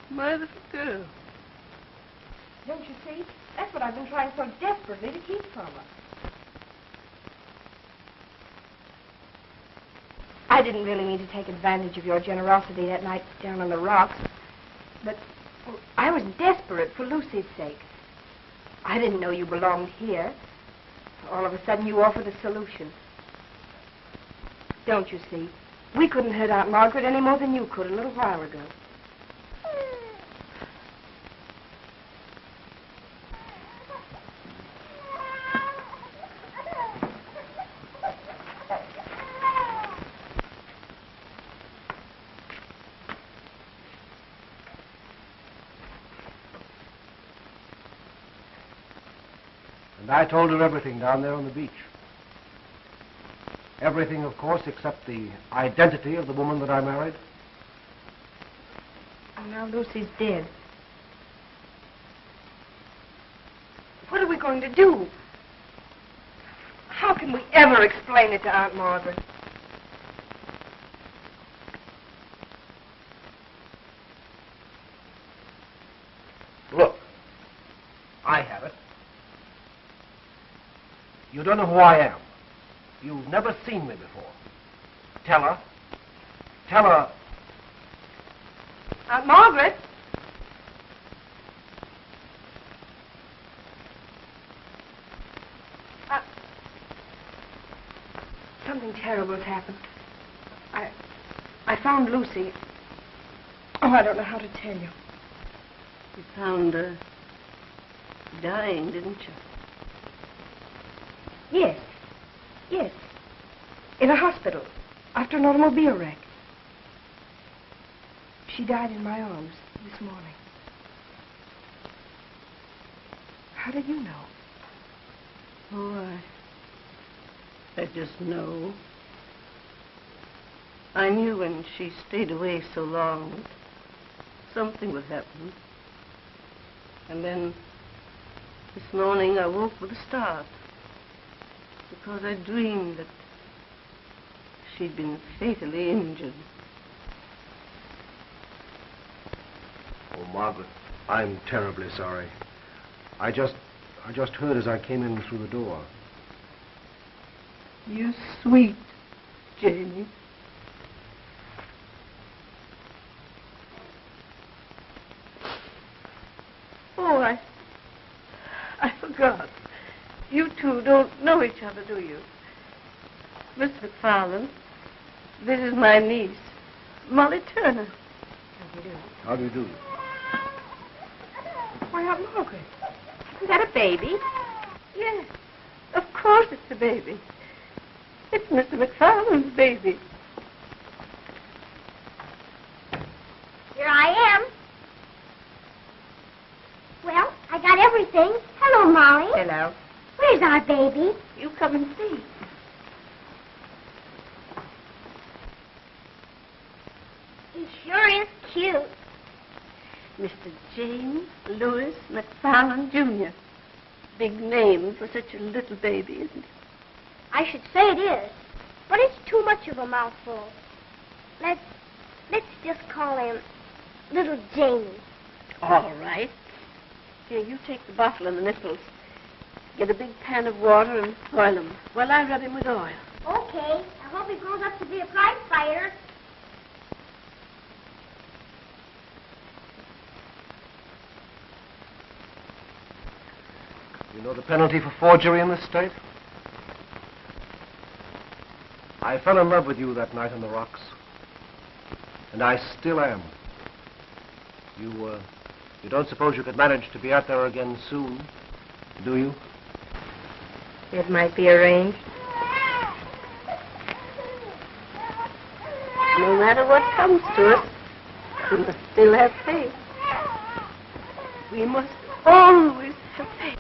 My little girl. Don't you see? That's what I've been trying so desperately to keep from her. I didn't really mean to take advantage of your generosity that night down on the rocks. But I was desperate for Lucy's sake. I didn't know you belonged here. All of a sudden, you offered a solution. Don't you see? We couldn't hurt Aunt Margaret any more than you could a little while ago. And I told her everything down there on the beach. Everything, of course, except the identity of the woman that I married. And now Lucy's dead. What are we going to do? How can we ever explain it to Aunt Margaret? Look, I have it. You don't know who I am. You've never seen me before. Tell her. Tell her. Aunt Margaret? Something terrible has happened. I found Lucy. Oh, I don't know how to tell you. You found her dying, didn't you? Yes. Yes. In a hospital. After an automobile wreck. She died in my arms this morning. How did you know? Oh, I just know. I knew when she stayed away so long that something would happen. And then this morning I woke with a start because I dreamed that she'd been fatally injured. Oh, Margaret, I'm terribly sorry. I just heard as I came in through the door. You sweet Jamie. Oh, I forgot. You two You don't know each other, do you? Miss McFarland, this is my niece, Molly Turner. How do you do? Why, Margaret, is that a baby? Yes, of course it's a baby. It's Mr. McFarland's baby. Here I am. Well, I got everything. Hello, Molly. Hello. Where's our baby? You come and see. He sure is cute. Mr. James Louis McFarland, Jr. Big name for such a little baby, isn't it? I should say it is, but it's too much of a mouthful. Let's just call him Little Jamie. All right. Here, you take the bottle and the nipples. Get a big pan of water and boil them while I rub him with oil. Okay. I hope he grows up to be a prize fighter. You know the penalty for forgery in this state? I fell in love with you that night on the rocks. And I still am. You don't suppose you could manage to be out there again soon, do you? It might be arranged. No matter what comes to it, we must still have faith. We must always have faith.